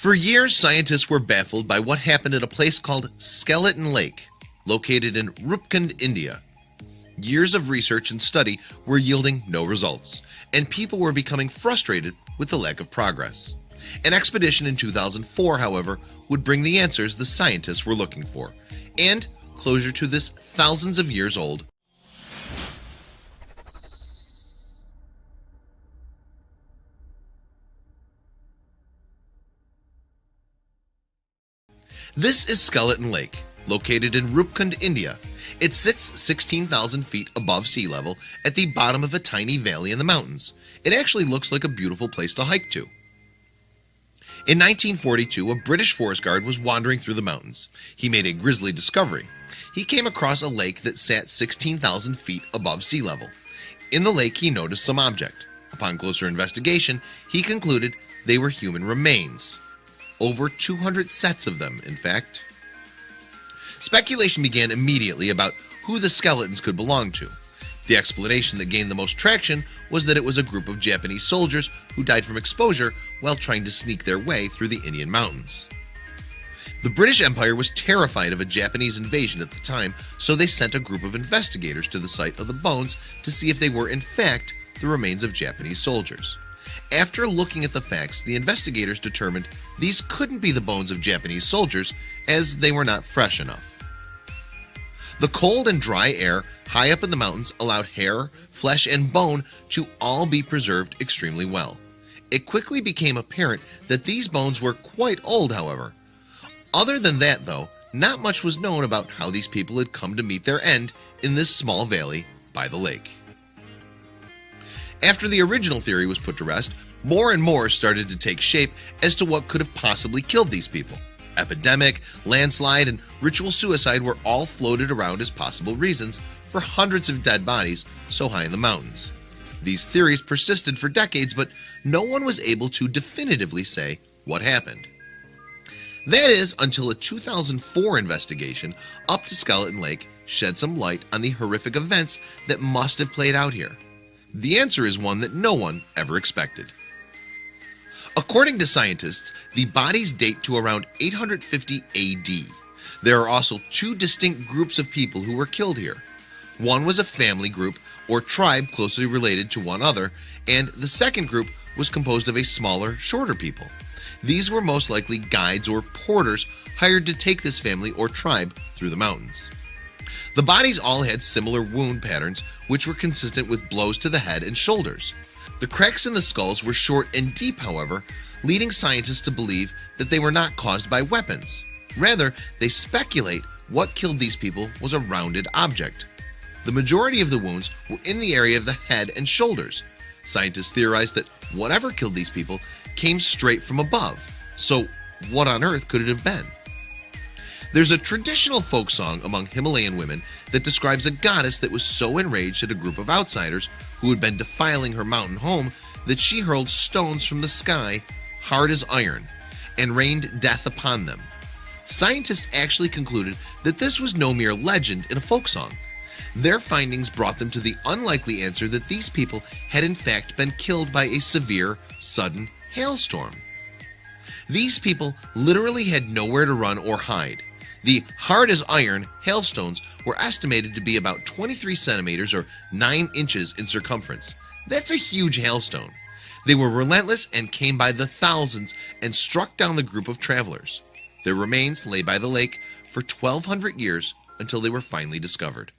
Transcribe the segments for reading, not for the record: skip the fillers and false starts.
For years, scientists were baffled by what happened at a place called Skeleton Lake, located in Rupkund, India. Years of research and study were yielding no results, and people were becoming frustrated with the lack of progress. An expedition in 2004, however, would bring the answers the scientists were looking for, and closure to this thousands of years old. This is Skeleton Lake, located in Rupkund, India. It sits 16,000 feet above sea level at the bottom of a tiny valley in the mountains. It actually looks like a beautiful place to hike to. In 1942, a British forest guard was wandering through the mountains. He made a grisly discovery. He came across a lake that sat 16,000 feet above sea level. In the lake, he noticed some object. Upon closer investigation, he concluded they were human remains. Over 200 sets of them, in fact. Speculation began immediately about who the skeletons could belong to. The explanation that gained the most traction was that it was a group of Japanese soldiers who died from exposure while trying to sneak their way through the Indian mountains. The British Empire was terrified of a Japanese invasion at the time, so they sent a group of investigators to the site of the bones to see if they were in fact the remains of Japanese soldiers. After looking at the facts, the investigators determined these couldn't be the bones of Japanese soldiers, as they were not fresh enough. The cold and dry air high up in the mountains allowed hair, flesh, and bone to all be preserved extremely well. It quickly became apparent that these bones were quite old, however. Other than that, though, not much was known about how these people had come to meet their end in this small valley by the lake. After the original theory was put to rest, more and more started to take shape as to what could have possibly killed these people. Epidemic, landslide, and ritual suicide were all floated around as possible reasons for hundreds of dead bodies so high in the mountains. These theories persisted for decades, but no one was able to definitively say what happened. That is, until a 2004 investigation up to Skeleton Lake shed some light on the horrific events that must have played out here. The answer is one that no one ever expected. According to scientists, the bodies date to around 850 AD. There are also two distinct groups of people who were killed here. One was a family group or tribe closely related to one other, and the second group was composed of a smaller, shorter people. These were most likely guides or porters hired to take this family or tribe through the mountains. The bodies all had similar wound patterns, which were consistent with blows to the head and shoulders. The cracks in the skulls were short and deep, however, leading scientists to believe that they were not caused by weapons. Rather, they speculate what killed these people was a rounded object. The majority of the wounds were in the area of the head and shoulders. Scientists theorized that whatever killed these people came straight from above. So what on earth could it have been? There's a traditional folk song among Himalayan women that describes a goddess that was so enraged at a group of outsiders who had been defiling her mountain home that she hurled stones from the sky, hard as iron, and rained death upon them. Scientists actually concluded that this was no mere legend in a folk song. Their findings brought them to the unlikely answer that these people had in fact been killed by a severe, sudden hailstorm. These people literally had nowhere to run or hide. The hard as iron hailstones were estimated to be about 23 centimeters or 9 inches in circumference. That's a huge hailstone. They were relentless and came by the thousands and struck down the group of travelers. Their remains lay by the lake for 1,200 years until they were finally discovered.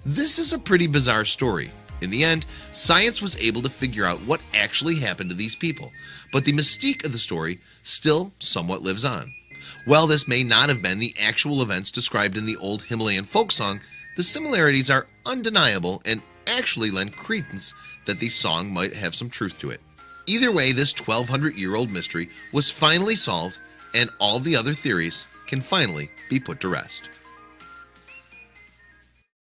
This is a pretty bizarre story. In the end, science was able to figure out what actually happened to these people, but the mystique of the story still somewhat lives on. While this may not have been the actual events described in the old Himalayan folk song, the similarities are undeniable and actually lend credence that the song might have some truth to it. Either way, this 1,200-year-old mystery was finally solved, and all the other theories can finally be put to rest.